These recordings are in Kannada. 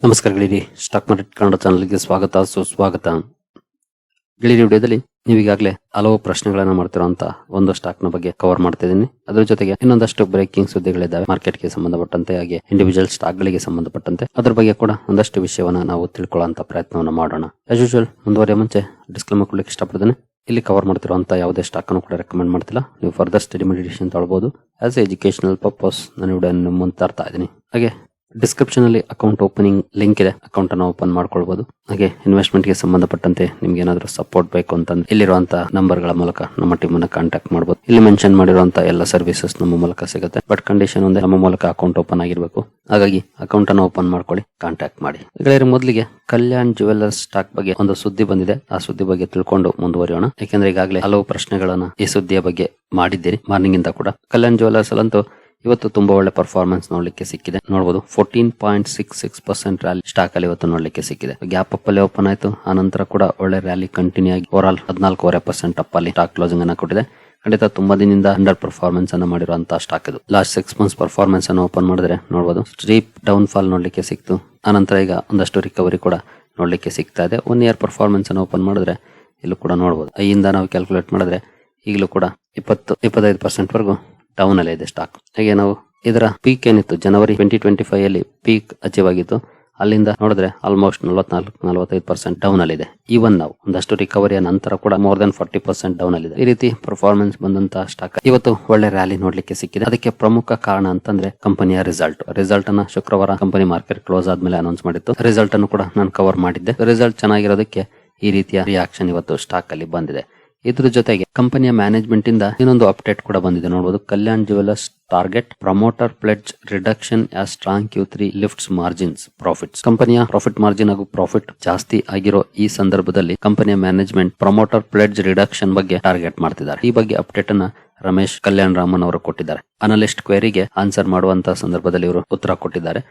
ನಮಸ್ಕಾರ ಗೆಳೆಯರಿ, ಸ್ಟಾಕ್ ಮಾರ್ಕೆಟ್ ಕನ್ನಡ ಚಾನಲ್ಗೆ ಸ್ವಾಗತ ಸುಸ್ವಾಗತ. ಗೆಳೆಯರಿ, ವಿಡಿಯೋದಲ್ಲಿ ನೀವೀಗಾಗಲೇ ಹಲವು ಪ್ರಶ್ನೆಗಳನ್ನ ಮಾಡ್ತಿರುವಂತ ಒಂದು ಸ್ಟಾಕ್ ನ ಬಗ್ಗೆ ಕವರ್ ಮಾಡ್ತಾ ಇದೀನಿ. ಅದ್ರ ಜೊತೆಗೆ ಇನ್ನೊಂದಷ್ಟು ಬ್ರೇಕಿಂಗ್ ಸುದ್ದಿಗಳಿದ್ದಾವೆ ಮಾರ್ಕೆಟ್ಗೆ ಸಂಬಂಧಪಟ್ಟಂತೆ, ಹಾಗೆ ಇಂಡಿವಿಜುವಲ್ ಸ್ಟಾಕ್ ಗಳಿಗೆ ಸಂಬಂಧಪಟ್ಟಂತೆ. ಅದ್ರ ಬಗ್ಗೆ ಕೂಡ ಒಂದಷ್ಟು ವಿಷಯವನ್ನ ನಾವು ತಿಳ್ಕೊಳ್ಳುವಂತ ಪ್ರಯತ್ನವನ್ನ ಮಾಡೋಣ. ಆಸ್ ಯೂಶುವಲ್ ಮುಂದುವರಿಯ ಮುಂಚೆ ಡಿಸ್ಕ್ಲೇಮರ್ ಕೊಡ್ಲಿಕ್ಕೆ ಇಷ್ಟಪಡ್ತೇನೆ. ಇಲ್ಲಿ ಕವರ್ ಮಾಡ್ತಿರುವಂತ ಯಾವುದೇ ಸ್ಟಾಕ್ ಅನ್ನು ಕೂಡ ರೆಕಮೆಂಡ್ ಮಾಡ್ತಿಲ್ಲ. ನೀವು ಫರ್ದರ್ ಸ್ಟಡಿ ಮೆಡಿಟೇಷನ್ ತಗೊಳ್ಬಹುದು. ಆಸ್ ಎಜುಕೇಶನಲ್ ಪರ್ಪಸ್ ನಾನು ವಿಡಿಯೋ ಮುಂದೆ ತರ್ತಾ ಇದ್ದೀನಿ. ಹಾಗೆ ಡಿಸ್ಕ್ರಿಪ್ಷನ್ ಅಲ್ಲಿ ಅಕೌಂಟ್ ಓಪನಿಂಗ್ ಲಿಂಕ್ ಇದೆ, ಅಕೌಂಟ್ ಅನ್ನು ಓಪನ್ ಮಾಡ್ಕೊಳ್ಬಹುದು. ಹಾಗೆ ಇನ್ವೆಸ್ಟ್ಮೆಂಟ್ ಗೆ ಸಂಬಂಧಪಟ್ಟಂತೆ ನಿಮ್ಗೆ ಏನಾದ್ರು ಸಪೋರ್ಟ್ ಬೇಕು ಅಂತಂದ್ರೆ ಇಲ್ಲಿರುವಂತಹ ನಂಬರ್ ಗಳ ಮೂಲಕ ನಮ್ಮ ಟೀಮ್ ಅನ್ನ ಕಾಂಟ್ಯಾಕ್ಟ್ ಮಾಡಬಹುದು. ಇಲ್ಲಿ ಮೆನ್ಷನ್ ಮಾಡಿರುವಂತಹ ಎಲ್ಲ ಸರ್ವಿಸಸ್ ನಮ್ಮ ಮೂಲಕ ಸಿಗುತ್ತೆ. ಬಟ್ ಕಂಡೀಷನ್ ಒಂದೇ, ನಮ್ಮ ಮೂಲಕ ಅಕೌಂಟ್ ಓಪನ್ ಆಗಿರ್ಬೇಕು. ಹಾಗಾಗಿ ಅಕೌಂಟ್ ಅನ್ನು ಓಪನ್ ಮಾಡ್ಕೊಳ್ಳಿ, ಕಾಂಟ್ಯಾಕ್ಟ್ ಮಾಡಿ. ಗೆಳೆಯರು, ಮೊದಲಿಗೆ ಕಲ್ಯಾಣ್ ಜುವೆಲ್ಲರ್ಸ್ ಸ್ಟಾಕ್ ಬಗ್ಗೆ ಒಂದು ಸುದ್ದಿ ಬಂದಿದೆ. ಆ ಸುದ್ದಿ ಬಗ್ಗೆ ತಿಳ್ಕೊಂಡು ಮುಂದುವರಿಯೋಣ. ಯಾಕೆಂದ್ರೆ ಈಗಾಗಲೇ ಹಲವು ಪ್ರಶ್ನೆಗಳನ್ನ ಈ ಸುದ್ದಿಯ ಬಗ್ಗೆ ಮಾಡಿದ್ದೀರಿ ಮಾರ್ನಿಂಗ್ ಇಂದ ಕೂಡ. ಕಲ್ಯಾಣ್ ಜುವೆಲ್ಲರ್ಸ್ ಅಲ್ಲಂತೂ ಇವತ್ತು ತುಂಬಾ ಒಳ್ಳೆ ಪರ್ಫಾರ್ಮೆನ್ಸ್ ನೋಡ್ಲಿಕ್ಕೆ ಸಿಕ್ಕಿದೆ. ನೋಡಬಹುದು 14.66% ರ್ಯಾಲಿ ಸ್ಟಾಕ್ ಅಲ್ಲಿ ಇವತ್ತು ನೋಡ್ಲಿಕ್ಕೆ ಸಿಕ್ಕಿದೆ. ಗ್ಯಾಪ್ ಅಪ್ ಅಲ್ಲಿ ಓಪನ್ ಆಯ್ತು, ಆ ನಂತರ ಕೂಡ ಒಳ್ಳೆ ರ್ಯಾಲಿ ಕಂಟಿನ್ಯೂ ಆಗಿ ಓವರ್ ಆಲ್ 14.5% ಅಪ್ ಅಲ್ಲಿ ಸ್ಟಾಕ್ ಕ್ಲೋಸಿಂಗ್ ಅನ್ನ ಕೊಟ್ಟಿದೆ. ಖಂಡಿತ ತುಂಬಾ ದಿನದಿಂದ ಅಂಡರ್ ಪರ್ಫಾರ್ಮೆನ್ಸ್ ಅನ್ನ ಮಾಡಿರುವಂತಹ ಸ್ಟಾಕ್ ಇದು. ಲಾಸ್ಟ್ 6 ಮಂತ್ಸ್ ಪರ್ಫಾರ್ಮೆನ್ಸ್ ಅನ್ನು ಓಪನ್ ಮಾಡಿದ್ರೆ ನೋಡಬಹುದು ಸ್ಟೀಪ್ ಡೌನ್ ಫಾಲ್ ನೋಡ್ಲಿಕ್ಕೆ ಸಿಕ್ತು. ಆನಂತರ ಈಗ ಒಂದಷ್ಟು ರಿಕವರಿ ಕೂಡ ನೋಡ್ಲಿಕ್ಕೆ ಸಿಗ್ತಾ ಇದೆ. 1 ಇಯರ್ ಪರ್ಫಾರ್ಮೆನ್ಸ್ ಅನ್ನು ಓಪನ್ ಮಾಡಿದ್ರೆ ಇಲ್ಲೂ ಕೂಡ ನೋಡಬಹುದು. ಐಯಿಂದ ನಾವು ಕ್ಯಾಲ್ಕುಲೇಟ್ ಮಾಡಿದ್ರೆ ಈಗಲೂ ಕೂಡ 20-25% ವರೆಗೂ ಡೌನ್ ಅಲ್ಲೇ ಇದೆ ಸ್ಟಾಕ್. ಹಾಗೆ ನಾವು ಇದರ ಪೀಕ್ ಏನಿತ್ತು ಜನವರಿ 2025 ಅಲ್ಲಿ ಪೀಕ್ ಅಚೀವ್ ಆಗಿತ್ತು. ಅಲ್ಲಿಂದ ನೋಡಿದ್ರೆ ಆಲ್ಮೋಸ್ಟ್ 44-45% ಡೌನ್ ಅಲ್ಲಿದೆ. ಈವನ್ ನಾವು ಒಂದಷ್ಟು ರಿಕವರಿಯ ನಂತರ ಕೂಡ ಮೋರ್ ದನ್ 40% ಡೌನ್ ಅಲ್ಲಿದೆ. ಈ ರೀತಿ ಪರ್ಫಾರ್ಮೆನ್ಸ್ ಬಂದಂತಹ ಸ್ಟಾಕ್ ಇವತ್ತು ಒಳ್ಳೆ ರ್ಯಾಲಿ ನೋಡ್ಲಿಕ್ಕೆ ಸಿಕ್ಕಿದೆ. ಅದಕ್ಕೆ ಪ್ರಮುಖ ಕಾರಣ ಅಂತಂದ್ರೆ ಕಂಪನಿಯ ರಿಸಲ್ಟ್ ಅನ್ನ ಶುಕ್ರವಾರ ಕಂಪನಿ ಮಾರ್ಕೆಟ್ ಕ್ಲೋಸ್ ಆದ್ಮೇಲೆ ಅನೌನ್ಸ್ ಮಾಡಿತ್ತು. ರಿಸಲ್ಟ್ ಅನ್ನು ಕೂಡ ನಾನು ಕವರ್ ಮಾಡಿದ್ದೆ. ರಿಸಲ್ಟ್ ಚೆನ್ನಾಗಿರೋದಕ್ಕೆ ಈ ರೀತಿಯ ರಿಯಾಕ್ಷನ್ ಇವತ್ತು ಸ್ಟಾಕ್ ಅಲ್ಲಿ ಬಂದಿದೆ. ಇದ್ರ ಜೊತೆಗೆ ಕಂಪನಿಯ ಮ್ಯಾನೇಜ್ಮೆಂಟ್ ಇಂದ ಇನ್ನೊಂದು ಅಪ್ಡೇಟ್ ಕೂಡ ಬಂದಿದೆ. ನೋಡಬಹುದು, Kalyan jewellers target promoter pledge reduction as strong Q3 lifts margins profits. ಕಂಪನಿಯ ಪ್ರಾಫಿಟ್ ಮಾರ್ಜಿನ್ ಹಾಗೂ ಪ್ರಾಫಿಟ್ ಜಾಸ್ತಿ ಆಗಿರೋ ಈ ಸಂದರ್ಭದಲ್ಲಿ ಕಂಪನಿಯ ಮ್ಯಾನೇಜ್ಮೆಂಟ್ ಪ್ರಮೋಟರ್ ಪ್ಲೆಡ್ಜ್ ರಿಡಕ್ಷನ್ ಬಗ್ಗೆ ಟಾರ್ಗೆಟ್ ಮಾಡ್ತಿದ್ದಾರೆ. ಈ ಬಗ್ಗೆ ಅಪ್ಡೇಟ್ ಅನ್ನ ರಮೇಶ್ ಕಲ್ಯಾಣ್ ರಾಮನ್ ಅವರು ಕೊಟ್ಟಿದ್ದಾರೆ. ಅನಲಿಸ್ಟ್ ಕ್ವೆರಿಗೆ ಆನ್ಸರ್ ಮಾಡುವಂತಹ ಸಂದರ್ಭದಲ್ಲಿ ಇವರು ಉತ್ತರ ಕೊಟ್ಟಿದ್ದಾರೆ.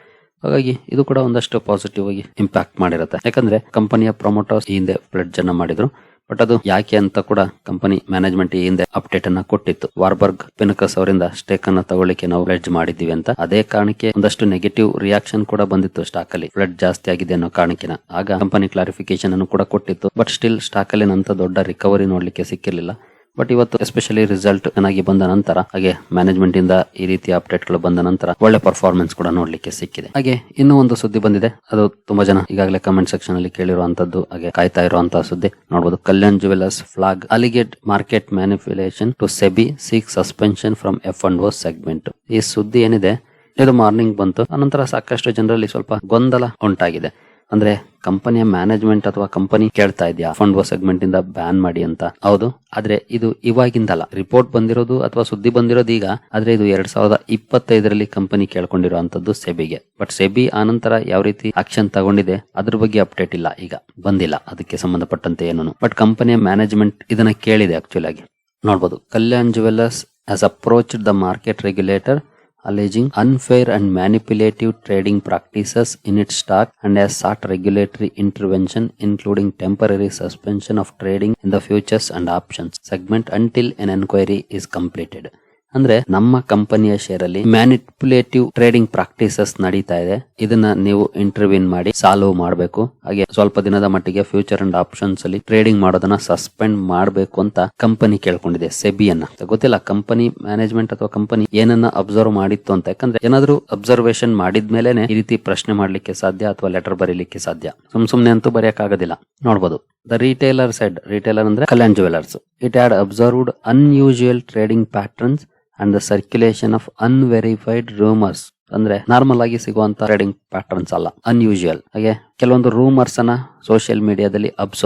ಹಾಗಾಗಿ ಇದು ಕೂಡ ಒಂದಷ್ಟು ಪಾಸಿಟಿವ್ ಆಗಿ ಇಂಪ್ಯಾಕ್ಟ್ ಮಾಡಿರುತ್ತೆ. ಯಾಕಂದ್ರೆ ಕಂಪನಿಯ ಪ್ರಮೋಟರ್ಸ್ ಈ ಹಿಂದೆ ಪ್ಲೆಡ್ಜ್ ಅನ್ನ ಮಾಡಿದ್ರು, ಬಟ್ ಅದು ಯಾಕೆ ಅಂತ ಕೂಡ ಕಂಪನಿ ಮ್ಯಾನೇಜ್ಮೆಂಟ್ ಈ ಹಿಂದೆ ಅಪ್ಡೇಟ್ ಅನ್ನ ಕೊಟ್ಟಿತ್ತು. ವಾರ್ಬರ್ಗ್ ಪಿನಕಸ್ ಅವರಿಂದ ಸ್ಟೇಕ್ ಅನ್ನ ತಗೊಳ್ಳಿಕ್ಕೆ ನಾವು ಪ್ಲೆಡ್ಜ್ ಮಾಡಿದ್ದೀವಿ ಅಂತ. ಅದೇ ಕಾರಣಕ್ಕೆ ಒಂದಷ್ಟು ನೆಗೆಟಿವ್ ರಿಯಾಕ್ಷನ್ ಕೂಡ ಬಂದಿತ್ತು ಸ್ಟಾಕ್ ಅಲ್ಲಿ, ಪ್ಲೆಡ್ಜ್ ಜಾಸ್ತಿ ಆಗಿದೆ ಅನ್ನೋ ಕಾರಣಕ್ಕಿನ. ಆಗ ಕಂಪನಿ ಕ್ಲಾರಿಫಿಕೇಶನ್ ಅನ್ನು ಕೂಡ ಕೊಟ್ಟಿತ್ತು. ಬಟ್ ಸ್ಟಿಲ್ ಸ್ಟಾಕ್ ಅಲ್ಲಿ ನಂತ ದೊಡ್ಡ ರಿಕವರಿ ನೋಡ್ಲಿಕ್ಕೆ ಸಿಕ್ಕಿರ್ಲಿಲ್ಲ. ಬಟ್ ಇವತ್ತು ಎಸ್ಪೆಷಲಿ ರಿಸಲ್ಟ್ ಚೆನ್ನಾಗಿ ಬಂದ ನಂತರ, ಹಾಗೆ ಮ್ಯಾನೇಜ್ಮೆಂಟ್ ಇಂದ ಈ ರೀತಿಯ ಅಪ್ಡೇಟ್ ಗಳು ಬಂದ ನಂತರ ಒಳ್ಳೆ ಪರ್ಫಾರ್ಮೆನ್ಸ್ ಕೂಡ ನೋಡ್ಲಿಕ್ಕೆ ಸಿಕ್ಕಿದೆ. ಹಾಗೆ ಇನ್ನೂ ಒಂದು ಸುದ್ದಿ ಬಂದಿದೆ. ಅದು ತುಂಬಾ ಜನ ಈಗಾಗಲೇ ಕಮೆಂಟ್ ಸೆಕ್ಷನ್ ಅಲ್ಲಿ ಕೇಳಿರುವಂತದ್ದು, ಹಾಗೆ ಕಾಯ್ತಾ ಇರುವಂತಹ ಸುದ್ದಿ. ನೋಡಬಹುದು, Kalyan jewellers flag alleged market manipulation to SEBI seek suspension from F&O segment. ಈ ಸುದ್ದಿ ಏನಿದೆ ಇದು ಮಾರ್ನಿಂಗ್ ಬಂತು. ಅನಂತರ ಸಾಕಷ್ಟು ಜನರಲ್ಲಿ ಸ್ವಲ್ಪ ಗೊಂದಲ ಉಂಟಾಗಿದೆ. ಅಂದ್ರೆ ಕಂಪನಿಯ ಮ್ಯಾನೇಜ್ಮೆಂಟ್ ಅಥವಾ ಕಂಪನಿ ಕೇಳ್ತಾ ಇದೆಯಾ F&O ಸೆಗ್ಮೆಂಟ್ ಇಂದ ಬ್ಯಾನ್ ಮಾಡಿ ಅಂತ. ಹೌದು, ಆದ್ರೆ ಇದು ಇವಾಗಿಂದಲ್ಲ. ರಿಪೋರ್ಟ್ ಬಂದಿರೋದು ಅಥವಾ ಸುದ್ದಿ ಬಂದಿರೋದು ಈಗ, ಆದ್ರೆ ಇದು 2025ರಲ್ಲಿ ಕಂಪನಿ ಕೇಳ್ಕೊಂಡಿರುವಂತದ್ದು ಸೆಬಿಗೆ. ಬಟ್ ಸೆಬಿ ಆನಂತರ ಯಾವ ರೀತಿ ಆಕ್ಷನ್ ತಗೊಂಡಿದೆ ಅದ್ರ ಬಗ್ಗೆ ಅಪ್ಡೇಟ್ ಇಲ್ಲ, ಈಗ ಬಂದಿಲ್ಲ ಅದಕ್ಕೆ ಸಂಬಂಧಪಟ್ಟಂತೆ ಏನೂ. ಬಟ್ ಕಂಪನಿಯ ಮ್ಯಾನೇಜ್ಮೆಂಟ್ ಇದನ್ನ ಕೇಳಿದೆ ಆಕ್ಚುಲಿ ಆಗಿ. ನೋಡಬಹುದು, Kalyan jewellers has approached the market regulator alleging unfair and manipulative trading practices in its stock and has sought regulatory intervention including temporary suspension of trading in the futures and options segment until an inquiry is completed. ಅಂದ್ರೆ ನಮ್ಮ ಕಂಪನಿಯ ಶೇರ್ ಅಲ್ಲಿ ಮ್ಯಾನಿಪುಲೇಟಿವ್ ಟ್ರೇಡಿಂಗ್ ಪ್ರಾಕ್ಟೀಸಸ್ ನಡೀತಾ ಇದೆ. ಇದನ್ನ ನೀವು ಇಂಟರ್ವ್ಯೂನ್ ಮಾಡಿ ಸಾಲ್ವ್ ಮಾಡಬೇಕು. ಹಾಗೆ ಸ್ವಲ್ಪ ದಿನದ ಮಟ್ಟಿಗೆ ಫ್ಯೂಚರ್ ಅಂಡ್ ಆಪ್ಷನ್ಸ್ ಅಲ್ಲಿ ಟ್ರೇಡಿಂಗ್ ಮಾಡೋದನ್ನ ಸಸ್ಪೆಂಡ್ ಮಾಡಬೇಕು ಅಂತ ಕಂಪನಿ ಕೇಳ್ಕೊಂಡಿದೆ ಸೆಬಿಯನ್ನ. ಗೊತ್ತಿಲ್ಲ ಕಂಪನಿ ಮ್ಯಾನೇಜ್ಮೆಂಟ್ ಅಥವಾ ಕಂಪನಿ ಏನನ್ನ ಅಬ್ಸರ್ವ್ ಮಾಡಿತ್ತು ಅಂತ. ಯಾಕಂದ್ರೆ ಏನಾದ್ರೂ ಅಬ್ಸರ್ವೇಷನ್ ಮಾಡಿದ್ಮೇಲೆನೆ ಈ ರೀತಿ ಪ್ರಶ್ನೆ ಮಾಡ್ಲಿಕ್ಕೆ ಸಾಧ್ಯ ಅಥವಾ ಲೆಟರ್ ಬರೀಲಿಕ್ಕೆ ಸಾಧ್ಯ. ಸುಮ್ನೆ ಅಂತೂ ಬರೆಯಕ್ ಆಗೋದಿಲ್ಲ. ನೋಡಬಹುದು, The retailer said, retailer ಅಂದ್ರೆ Kalyan jewellers, it had observed unusual trading patterns and the circulation of unverified rumors. ಅಂದ್ರೆ ನಾರ್ಮಲ್ ಆಗಿ ಸಿಗುವಂತ ಟ್ರೇಡಿಂಗ್ ಪ್ಯಾಟರ್ನ್ಸ್ ಅಲ್ಲ, ಅನ್ಯೂಶುವಲ್. ಹಾಗೆ ಕೆಲವೊಂದು ರೂಮರ್ಸ್ ಅನ್ನ ಸೋಷಿಯಲ್ ಮೀಡಿಯಾದಲ್ಲಿ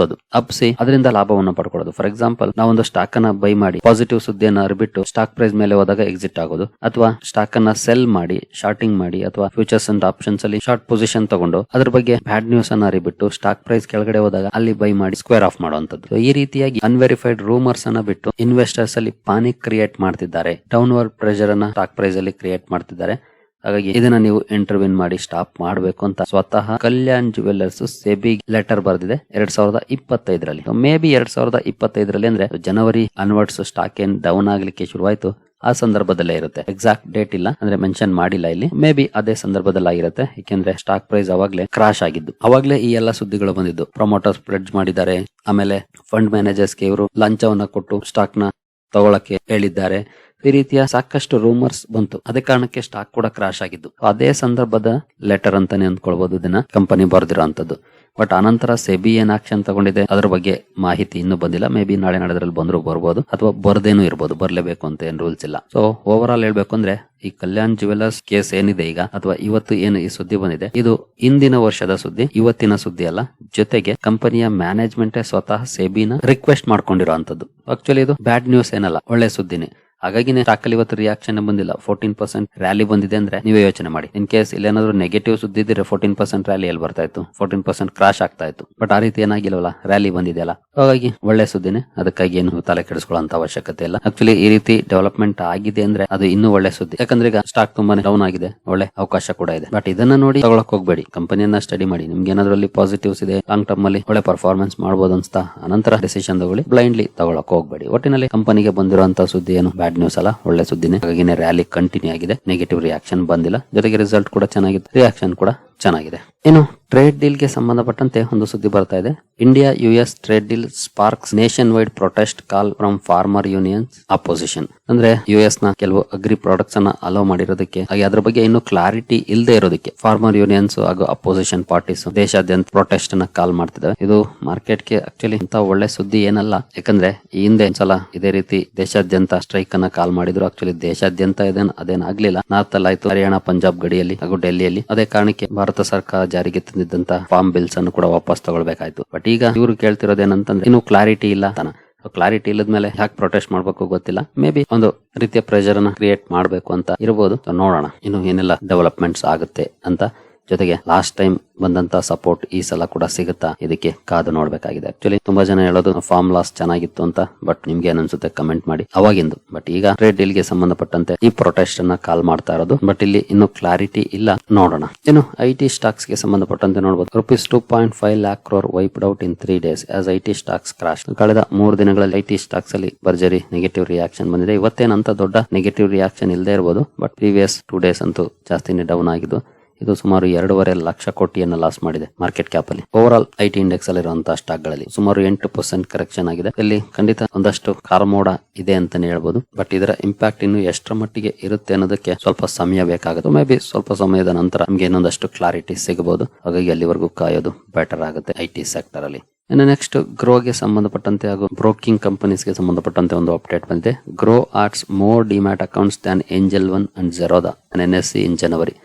ಹಬ್ಸಿ ಅದರಿಂದ ಲಾಭವನ್ನು ಪಡ್ಕೊಳ್ಳೋದು. ಫಾರ್ ಎಕ್ಸಾಂಪಲ್, ನಾವೊಂದು ಸ್ಟಾಕ್ ಅನ್ನ ಬೈ ಮಾಡಿ ಪಾಸಿಟಿವ್ ಸುದ್ದಿಯನ್ನು ಅರಿಬಿಟ್ಟು ಸ್ಟಾಕ್ ಪ್ರೈಸ್ ಮೇಲೆ ಹೋದಾಗ ಎಕ್ಸಿಟ್ ಆಗೋದು, ಅಥವಾ ಸ್ಟಾಕ್ ಅನ್ನ ಸೆಲ್ ಮಾಡಿ ಶಾರ್ಟಿಂಗ್ ಮಾಡಿ, ಅಥವಾ ಫ್ಯೂಚರ್ಸ್ ಅಂಡ್ ಆಪ್ಷನ್ಸ್ ಅಲ್ಲಿ ಶಾರ್ಟ್ ಪೊಸಿಷನ್ ತಗೊಂಡು ಅದ್ರ ಬಗ್ಗೆ ಬ್ಯಾಡ್ ನ್ಯೂಸ್ ಅನ್ನ ಅರಿಬಿಟ್ಟು ಸ್ಟಾಕ್ ಪ್ರೈಸ್ ಕೆಳಗಡೆ ಹೋದಾಗ ಅಲ್ಲಿ ಬೈ ಮಾಡಿ ಸ್ಕ್ವೇರ್ ಆಫ್ ಮಾಡುವಂತದ್ದು. ಈ ರೀತಿಯಾಗಿ ಅನ್ವೆರಿಫೈಡ್ ರೂಮರ್ಸ್ ಅನ್ನ ಬಿಟ್ಟು ಇನ್ವೆಸ್ಟರ್ಸ್ ಅಲ್ಲಿ ಪಾನಿಕ್ ಕ್ರಿಯೇಟ್ ಮಾಡ್ತಿದ್ದಾರೆ, ಡೌನ್ವರ್ಡ್ ಪ್ರೆಷರ್ ಅನ್ನ ಸ್ಟಾಕ್ ಪ್ರೈಸ್ ಅಲ್ಲಿ ಕ್ರಿಯೇಟ್ ಮಾಡ್ತಿದ್ದಾರೆ. ಹಾಗಾಗಿ ಇದನ್ನ ನೀವು ಇಂಟರ್ವ್ಯೂನ್ ಮಾಡಿ ಸ್ಟಾಪ್ ಮಾಡಬೇಕು ಅಂತ ಸ್ವತಃ ಕಲ್ಯಾಣ್ ಜುವೆಲ್ಲರ್ಸ್ ಸೆಬಿ ಲೆಟರ್ ಬರೆದಿದೆ 2025ರಲ್ಲಿ. ಮೇ ಬಿ 2025ರಲ್ಲಿ ಅಂದ್ರೆ ಜನವರಿ ಅನ್ವರ್ಡ್ಸ್ ಸ್ಟಾಕ್ ಏನ್ ಡೌನ್ ಆಗ್ಲಿಕ್ಕೆ ಶುರುವಾಯ್ತು ಆ ಸಂದರ್ಭದಲ್ಲೇ ಇರುತ್ತೆ. ಎಕ್ಸಾಕ್ಟ್ ಡೇಟ್ ಇಲ್ಲ, ಅಂದ್ರೆ ಮೆನ್ಷನ್ ಮಾಡಿಲ್ಲ ಇಲ್ಲಿ. ಮೇ ಬಿ ಅದೇ ಸಂದರ್ಭದಲ್ಲಿ ಆಗಿರುತ್ತೆ, ಯಾಕೆಂದ್ರೆ ಸ್ಟಾಕ್ ಪ್ರೈಸ್ ಅವಾಗ್ಲೇ ಕ್ರಾಶ್ ಆಗಿದ್ದು. ಅವಾಗ್ಲೇ ಈ ಎಲ್ಲ ಸುದ್ದಿಗಳು ಬಂದಿದ್ದು. ಪ್ರಮೋಟರ್ಸ್ ಪ್ಲೆಡ್ಜ್ ಮಾಡಿದ್ದಾರೆ, ಆಮೇಲೆ ಫಂಡ್ ಮ್ಯಾನೇಜರ್ಸ್ಗೆ ಇವರು ಲಂಚವನ್ನ ಕೊಟ್ಟು ಸ್ಟಾಕ್ ನ ತಗೊಳಕ್ಕೆ ಹೇಳಿದ್ದಾರೆ. ಈ ರೀತಿಯ ಸಾಕಷ್ಟು ರೂಮರ್ಸ್ ಬಂತು. ಅದೇ ಕಾರಣಕ್ಕೆ ಸ್ಟಾಕ್ ಕೂಡ ಕ್ರಾಶ್ ಆಗಿದ್ದು. ಅದೇ ಸಂದರ್ಭದ ಲೆಟರ್ ಅಂತಾನೆ ಅಂದ್ಕೊಳ್ಬಹುದು ಇದನ್ನ, ಕಂಪನಿ ಬರೆದಿರೋಂಥದ್ದು. ಬಟ್ ಅನಂತರ ಸೆಬಿ ಏನ್ ಆಕ್ಷನ್ ತಗೊಂಡಿದೆ ಅದ್ರ ಬಗ್ಗೆ ಮಾಹಿತಿ ಇನ್ನೂ ಬಂದಿಲ್ಲ. ಮೇ ಬಿ ನಾಳೆ ನಾಳೆದ್ರಲ್ಲಿ ಬಂದ್ರು ಬರ್ಬೋದು, ಅಥವಾ ಬರ್ದೇನೂ ಇರ್ಬೋದು. ಬರ್ಲೇಬೇಕು ಅಂತ ಏನ್ ರೂಲ್ಸ್ ಇಲ್ಲ. ಸೊ ಓವರ್ ಆಲ್ ಹೇಳ್ಬೇಕು ಅಂದ್ರೆ ಈ ಕಲ್ಯಾಣ್ ಜುವೆಲ್ಲರ್ಸ್ ಕೇಸ್ ಏನಿದೆ ಈಗ, ಅಥವಾ ಇವತ್ತು ಏನು ಈ ಸುದ್ದಿ ಬಂದಿದೆ, ಇದು ಇಂದಿನ ವರ್ಷದ ಸುದ್ದಿ, ಇವತ್ತಿನ ಸುದ್ದಿ ಅಲ್ಲ. ಜೊತೆಗೆ ಕಂಪನಿಯ ಮ್ಯಾನೇಜ್ಮೆಂಟ್ ಸ್ವತಃ ಸೆಬಿನ ರಿಕ್ವೆಸ್ಟ್ ಮಾಡ್ಕೊಂಡಿರೋ ಅಂತದ್ದು. ಆಕ್ಚುಲಿ ಇದು ಬ್ಯಾಡ್ ನ್ಯೂಸ್ ಏನಲ್ಲ, ಒಳ್ಳೆ ಸುದ್ದಿನೇ. ಹಾಗಾಗಿನೇ ಸ್ಟಾಕಲ್ಲಿ ಇವತ್ತು ರಿಯಾಕ್ಷನ್ ಬಂದಿಲ್ಲ. 14% ರ್ಯಾಲಿ ಬಂದಿದೆ ಅಂದ್ರೆ ನೀವೇ ಯೋಚನೆ ಮಾಡಿ. ಇನ್ ಕೇಸ್ ಇಲ್ಲೇನಾದ್ರು ನೆಗೆಟಿವ್ ಸುದ್ದಿ ಇದ್ರೆ 14% ರ್ಯಾಲಿ ಎಲ್ಲಿ ಬರ್ತಾ ಇತ್ತು, 14% ಕ್ರಾಶ್ ಆಗ್ತಾ ಇತ್ತು. ಬಟ್ ಆ ರೀತಿ ಏನಾಗಿಲ್ವಲ್ಲ, ರ್ಯಾಲಿ ಬಂದಿದೆಯಲ್ಲ. ಹಾಗಾಗಿ ಒಳ್ಳೆ ಸುದ್ದಿನೇ, ಅದಕ್ಕಾಗಿ ಏನು ತಲೆ ಕೆಡಿಸ್ಕೊಳ್ಳೋ ಅವಶ್ಯಕತೆ ಇಲ್ಲ. ಆಕ್ಚುಲಿ ಈ ರೀತಿ ಡೆವಲಪ್ಮೆಂಟ್ ಆಗಿದೆ ಅಂದ್ರೆ ಅದು ಇನ್ನೂ ಒಳ್ಳೆ ಸುದ್ದಿ. ಯಾಕಂದ್ರೆ ಈಗ ಸ್ಟಾಕ್ ತುಂಬಾನೇ ಡೌನ್ ಆಗಿದೆ, ಒಳ್ಳೆ ಅವಕಾಶ ಕೂಡ ಇದೆ. ಬಟ್ ಇದನ್ನ ನೋಡಿ ತಗೊಳಕ್ ಹೋಗ್ಬೇಡಿ, ಕಂಪನಿಯನ್ನ ಸ್ಟಡಿ ಮಾಡಿ. ನಿಮ್ಗೆ ಏನಾದ್ರಲ್ಲಿ ಪಾಸಿಟಿವ್ಸ್ ಇದೆ, ಲಾಂಗ್ ಟರ್ಮ್ ಅಲ್ಲಿ ಒಳ್ಳೆ ಪರ್ಫಾರ್ಮೆನ್ಸ್ ಮಾಡಬಹುದು ಅನ್ಸ್ತಾ ಅನಂತರ ಡಿಸಿಷನ್ ತಗೊಳ್ಳಿ. ಬ್ಲೈಂಡ್ಲಿ ತಗೊಳಕ್ ಹೋಗ್ಬೇಡಿ. ಒಟ್ಟಿನಲ್ಲಿ ಕಂಪನಿಗೆ ಬಂದಿರುವಂತಹ ಸುದ್ದಿ ಏನು ಬ್ಯಾಡ್ ನ್ಯೂಸ್ ಅಲ್ಲ, ಒಳ್ಳೆ ಸುದ್ದಿನೇ. ಹಾಗಾಗಿ ರ್ಯಾಲಿ ಕಂಟಿನ್ಯೂ ಆಗಿದೆ, ನೆಗೆಟಿವ್ ರಿಯಾಕ್ಷನ್ ಬಂದಿಲ್ಲ. ಜೊತೆಗೆ ರಿಸಲ್ಟ್ ಕೂಡ ಚೆನ್ನಾಗಿದೆ, ರಿಯಾಕ್ಷನ್ ಕೂಡ ಚೆನ್ನಾಗಿದೆ. ಇನ್ನು ಟ್ರೇಡ್ ಡೀಲ್ ಗೆ ಸಂಬಂಧಪಟ್ಟಂತೆ ಒಂದು ಸುದ್ದಿ ಬರ್ತಾ ಇದೆ. India US trade deal sparks nation wide protest call from farmer unions opposition. ಅಂದ್ರೆ US ನ ಕೆಲವು ಅಗ್ರಿ ಪ್ರಾಡಕ್ಟ್ಸ್ ಅನ್ನ ಅಲೋ ಮಾಡಿರೋದಕ್ಕೆ, ಹಾಗೆ ಅದ್ರ ಬಗ್ಗೆ ಇನ್ನೂ ಕ್ಲಾರಿಟಿ ಇಲ್ಲದೆ ಇರೋದಕ್ಕೆ ಫಾರ್ಮರ್ ಯೂನಿಯನ್ಸ್ ಹಾಗೂ ಅಪೋಸಿಷನ್ ಪಾರ್ಟೀಸ್ ದೇಶಾದ್ಯಂತ ಪ್ರೊಟೆಸ್ಟ್ ಅನ್ನ ಕಾಲ್ ಮಾಡ್ತಿದ್ದಾವೆ. ಇದು ಮಾರ್ಕೆಟ್ ಗೆ ಆಕ್ಚುಲಿ ಇಂತ ಒಳ್ಳೆ ಸುದ್ದಿ ಏನಲ್ಲ. ಯಾಕಂದ್ರೆ ಈ ಹಿಂದೆ ಒಂದ್ಸಲ ಇದೇ ರೀತಿ ದೇಶಾದ್ಯಂತ ಸ್ಟ್ರೈಕ್ ಅನ್ನ ಕಾಲ್ ಮಾಡಿದ್ರು. ಆಕ್ಚುಲಿ ದೇಶಾದ್ಯಂತ ಅದೇನಾಗ್ಲಿಲ್ಲ. ನಾರ್ತ್ ಅಲ್ಲಿ ಆಯ್ತು, ಹರಿಯಾಣ, ಪಂಜಾಬ್ ಗಡಿಯಲ್ಲಿ ಹಾಗೂ ಡೆಲ್ಲಿಯಲ್ಲಿ. ಅದೇ ಕಾರಣಕ್ಕೆ ಭಾರತ ಸರ್ಕಾರ ಜಾರಿಗೆ ತಂದಿದ್ದಂತ ಫಾರ್ಮ್ ಬಿಲ್ಸ್ ಅನ್ನು ಕೂಡ ವಾಪಸ್ ತಗೊಳ್ಬೇಕಾಯ್ತು. ಬಟ್ ಈಗ ಇವರು ಕೇಳ್ತಿರೋದೇನಂತಂದ್ರೆ ಇನ್ನು ಕ್ಲಾರಿಟಿ ಇಲ್ಲ ತಾನ. ಕ್ಲಾರಿಟಿ ಇಲ್ಲದ್ಮೇಲೆ ಯಾಕೆ ಪ್ರೊಟೆಸ್ಟ್ ಮಾಡ್ಬೇಕು ಗೊತ್ತಿಲ್ಲ. ಮೇ ಬಿ ಒಂದು ರೀತಿಯ ಪ್ರೆಷರ್ ಅನ್ನ ಕ್ರಿಯೇಟ್ ಮಾಡ್ಬೇಕು ಅಂತ ಇರಬಹುದು. ನೋಡೋಣ ಇನ್ನು ಏನೆಲ್ಲ ಡೆವಲಪ್ಮೆಂಟ್ಸ್ ಆಗುತ್ತೆ ಅಂತ. ಜೊತೆಗೆ ಲಾಸ್ಟ್ ಟೈಮ್ ಬಂದಂತ ಸಪೋರ್ಟ್ ಈ ಸಲ ಕೂಡ ಸಿಗುತ್ತಾ, ಇದಕ್ಕೆ ಕಾದು ನೋಡ್ಬೇಕಾಗಿದೆ. ಆಕ್ಚುಲಿ ತುಂಬಾ ಜನ ಹೇಳೋದು ಫಾರ್ಮ್ ಲಾಸ್ ಚೆನ್ನಾಗಿತ್ತು ಅಂತ. ಬಟ್ ನಿಮ್ಗೆ ಏನನ್ಸುತ್ತೆ ಕಮೆಂಟ್ ಮಾಡಿ ಅವಾಗಿಂದು. ಬಟ್ ಈಗ ಟ್ರೇಡ್ ಡೀಲ್ ಗೆ ಸಂಬಂಧಪಟ್ಟಂತೆ ಈ ಪ್ರೊಟೆಸ್ಟ್ ಅನ್ನ ಕಾಲ್ ಮಾಡ್ತಾ ಇರೋದು. ಬಟ್ ಇಲ್ಲಿ ಇನ್ನು ಕ್ಲಾರಿಟಿ ಇಲ್ಲ, ನೋಡೋಣ. ಇನ್ನು IT ಸ್ಟಾಕ್ಸ್ ಗೆ ಸಂಬಂಧಪಟ್ಟಂತೆ ನೋಡಬಹುದು. ₹2.5 lakh crore wiped out in 3 days as IT stocks crash. ಕಳೆದ 3 ದಿನಗಳಲ್ಲಿ IT ಸ್ಟಾಕ್ಸ್ ಅಲ್ಲಿ ಭರ್ಜರಿ ನೆಗೆಟಿವ್ ರಿಯಾಕ್ಷನ್ ಬಂದಿದೆ. ಇವತ್ತೇನಂತ ದೊಡ್ಡ ನೆಗೆಟಿವ್ ರಿಯಾಕ್ಷನ್ ಇಲ್ಲದೆ ಇರಬಹುದು. ಬಟ್ ಪ್ರೀವಿಯಸ್ 2 days ಅಂತೂ ಜಾಸ್ತಿನೇ ಡೌನ್ ಆಗಿದ್ದು. ಇದು ಸುಮಾರು 2.5 ಲಕ್ಷ ಕೋಟಿಯನ್ನು ಲಾಸ್ ಮಾಡಿದೆ ಮಾರ್ಕೆಟ್ ಕ್ಯಾಪ್ ಅಲ್ಲಿ. ಓವರ್ ಆಲ್ IT ಇಂಡೆಕ್ಸ್ ಅಲ್ಲಿ ಇರುವಂತಹ ಸ್ಟಾಕ್ ಗಳಲ್ಲಿ ಸುಮಾರು 8% ಕರೆಕ್ಷನ್ ಆಗಿದೆ. ಇಲ್ಲಿ ಖಂಡಿತ ಒಂದಷ್ಟು ಕಾರ್ಮೋಡ ಇದೆ ಅಂತಾನೆ ಹೇಳ್ಬೋದು. ಬಟ್ ಇದರ ಇಂಪ್ಯಾಕ್ಟ್ ಇನ್ನು ಎಷ್ಟರ ಮಟ್ಟಿಗೆ ಇರುತ್ತೆ ಅನ್ನೋದಕ್ಕೆ ಸ್ವಲ್ಪ ಸಮಯ ಬೇಕಾಗುತ್ತೆ. ಮೇ ಬಿ ಸ್ವಲ್ಪ ಸಮಯದ ನಂತರ ನಮ್ಗೆ ಇನ್ನೊಂದಷ್ಟು ಕ್ಲಾರಿಟಿ ಸಿಗಬಹುದು. ಹಾಗಾಗಿ ಅಲ್ಲಿವರೆಗೂ ಕಾಯೋದು ಬೆಟರ್ ಆಗುತ್ತೆ IT ಸೆಕ್ಟರ್ ಅಲ್ಲಿ. ಇನ್ನು ನೆಕ್ಸ್ಟ್ ಗ್ರೋಗೆ ಸಂಬಂಧಪಟ್ಟಂತೆ ಹಾಗೂ ಬ್ರೋಕಿಂಗ್ ಕಂಪನೀಸ್ ಗೆ ಸಂಬಂಧಪಟ್ಟಂತೆ ಒಂದು ಅಪ್ಡೇಟ್ ಬಂದಿದೆ. Groww adds more demat accounts than Angel One and Zerodha NSE in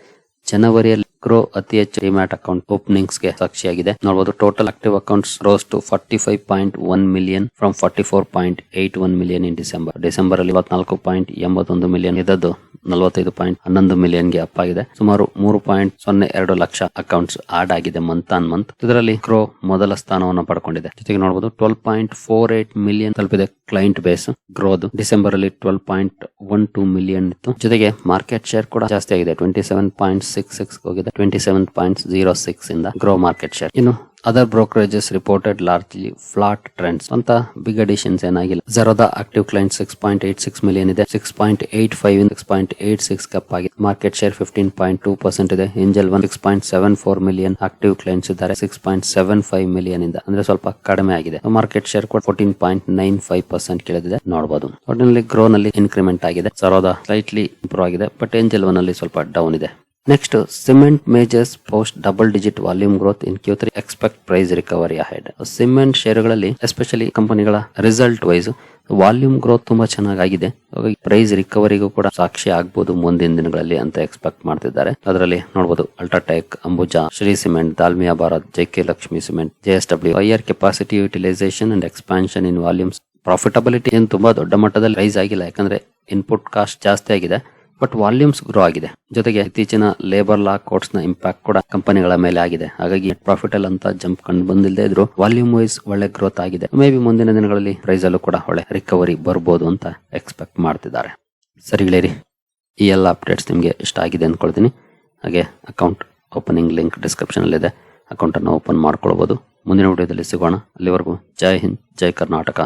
ಜನವರಿಯಲ್ಲಿ ಗ್ರೋ ಅತಿ ಹೆಚ್ಚು ಡಿಮ್ಯಾಟ್ ಅಕೌಂಟ್ ಓಪನಿಂಗ್ಸ್ ಗೆ ಸಾಕ್ಷಿಯಾಗಿದೆ. ನೋಡಬಹುದು total active accounts rose to 45.1 million from 44.81 million in December ಅಲ್ಲಿ 24.81 ಮಿಲಿಯನ್ ಇದ್ದದ್ದು 45.11 ಮಿಲಿಯನ್ ಗೆ ಅಪ್ ಆಗಿದೆ. ಸುಮಾರು 3.02 ಲಕ್ಷ ಅಕೌಂಟ್ಸ್ ಆಡ್ ಆಗಿದೆ ಮಂತ್ ಆನ್ ಮಂತ್. ಇದರಲ್ಲಿ ಗ್ರೋ ಮೊದಲ ಸ್ಥಾನವನ್ನು ಪಡ್ಕೊಂಡಿದೆ. ಜೊತೆಗೆ ನೋಡಬಹುದು 12.48 ಮಿಲಿಯನ್ ತಲುಪಿದೆ ಕ್ಲೈಂಟ್ ಬೇಸ್ ಗ್ರೋದು. ಡಿಸೆಂಬರ್ ಅಲ್ಲಿ 12.12 ಮಿಲಿಯನ್ ಇತ್ತು. ಜೊತೆಗೆ ಮಾರ್ಕೆಟ್ ಶೇರ್ ಕೂಡ ಜಾಸ್ತಿ ಆಗಿದೆ, 27.66 ಹೋಗಿದೆ 27.06 ಇಂದ ಗ್ರೋ ಮಾರ್ಕೆಟ್ ಶೇರ್. ಇನ್ನು other brokerages reported largely flat trends ಅಂತ ಬಿಗ್ ಅಡಿಷನ್ಸ್ ಏನಾಗಿಲ್ಲ. ಜೆರೋದಾ ಆಕ್ಟಿವ್ ಕ್ಲೈಂಟ್ 6.86 ಮಿಲಿಯನ್ ಇದೆ, 6.85 ಇಂದ 6.86 ಕಪ್ ಆಗಿದೆ. ಮಾರ್ಕೆಟ್ ಶೇರ್ 15.2% ಇದೆ. Angel one 6.74 million active clients ಇದ್ದಾರೆ, 6.75 ಮಿಲಿಯನ್ ಇಂದ ಅಂದ್ರೆ ಸ್ವಲ್ಪ ಕಡಿಮೆ ಆಗಿದೆ. ಮಾರ್ಕೆಟ್ ಶೇರ್ ಕೂಡ 14.95% ಕೆಳಗಿದೆ ನೋಡಬಹುದು. ಒಟ್ಟಿನಲ್ಲಿ ಗ್ರೋ ನಲ್ಲಿ ಇನ್ಕ್ರಿಮೆಂಟ್ ಆಗಿದೆ. ಜೆರೋದಾ ಸ್ಲೈಟ್ಲಿ ಇಂಪ್ರೂವ್ ಆಗಿದೆ, ಬಟ್ ಏಂಜಲ್ ಒನ್ ಅಲ್ಲಿ ಸ್ವಲ್ಪ ಡೌನ್ ಇದೆ. Next cement majors post double digit volume growth in Q3 expect price recovery ahead. Cement ಶೇರುಗಳಲ್ಲಿ ಎಸ್ಪೆಷಲಿ ಕಂಪನಿಗಳ ರಿಸಲ್ಟ್ ವೈಸ್ ವಾಲ್ಯೂಮ್ ಗ್ರೋತ್ ತುಂಬಾ ಚೆನ್ನಾಗಿದೆ. ಹಾಗಾಗಿ ಪ್ರೈಸ್ ರಿಕವರಿಗೂ ಕೂಡ ಸಾಕ್ಷಿ ಆಗಬಹುದು ಮುಂದಿನ ದಿನಗಳಲ್ಲಿ ಅಂತ ಎಕ್ಸ್ಪೆಕ್ಟ್ ಮಾಡ್ತಿದ್ದಾರೆ. ಅದರಲ್ಲಿ ನೋಡಬಹುದು UltraTech, Ambuja, Shri cement, Dalmia Bharat, JK Lakshmi cement, JSW higher capacity utilisation and expansion in volumes. Profitability ಏನು ತುಂಬಾ ದೊಡ್ಡ ಮಟ್ಟದಲ್ಲಿ ರೈಸ್ ಆಗಿಲ್ಲ, ಯಾಕಂದ್ರೆ ಇನ್ಪುಟ್ ಕಾಸ್ಟ್ ಜಾಸ್ತಿ ಆಗಿದೆ. ಬಟ್ ವಾಲ್ಯೂಮ್ಸ್ ಗ್ರೋ ಆಗಿದೆ. ಜೊತೆಗೆ ಇತ್ತೀಚಿನ ಲೇಬರ್ ಲಾ ಕೋರ್ಟ್ಸ್ ನ ಇಂಪ್ಯಾಕ್ಟ್ ಕೂಡ ಕಂಪನಿಗಳ ಮೇಲೆ ಆಗಿದೆ. ಹಾಗಾಗಿ ಪ್ರಾಫಿಟ್ ಅಲ್ಲಿ ಅಂತ ಜಂಪ್ ಕಂಡು ಬಂದಿಲ್ಲದೆ ಇದ್ರು ವಾಲ್ಯೂಮ್ ವೈಸ್ ಒಳ್ಳೆ ಗ್ರೋತ್ ಆಗಿದೆ. ಮೇ ಬಿ ಮುಂದಿನ ದಿನಗಳಲ್ಲಿ ಪ್ರೈಸ್ ಅಲ್ಲೂ ಕೂಡ ಒಳ್ಳೆ ರಿಕವರಿ ಬರ್ಬೋದು ಅಂತ ಎಕ್ಸ್ಪೆಕ್ಟ್ ಮಾಡ್ತಿದ್ದಾರೆ. ಸರಿ ಗೆಳೆಯರಿ, ಈ ಎಲ್ಲ ಅಪ್ಡೇಟ್ಸ್ ನಿಮಗೆ ಇಷ್ಟ ಆಗಿದೆ ಅಂದ್ಕೊಳ್ತೀನಿ. ಹಾಗೆ ಅಕೌಂಟ್ ಓಪನಿಂಗ್ ಲಿಂಕ್ ಡಿಸ್ಕ್ರಿಪ್ಷನ್ ಅಲ್ಲಿ ಇದೆ, ಅಕೌಂಟ್ ಅನ್ನು ಓಪನ್ ಮಾಡ್ಕೊಳ್ಬಹುದು. ಮುಂದಿನ ವಿಡಿಯೋದಲ್ಲಿ ಸಿಗೋಣ. ಅಲ್ಲಿವರೆಗೂ ಜೈ ಹಿಂದ್, ಜೈ ಕರ್ನಾಟಕ.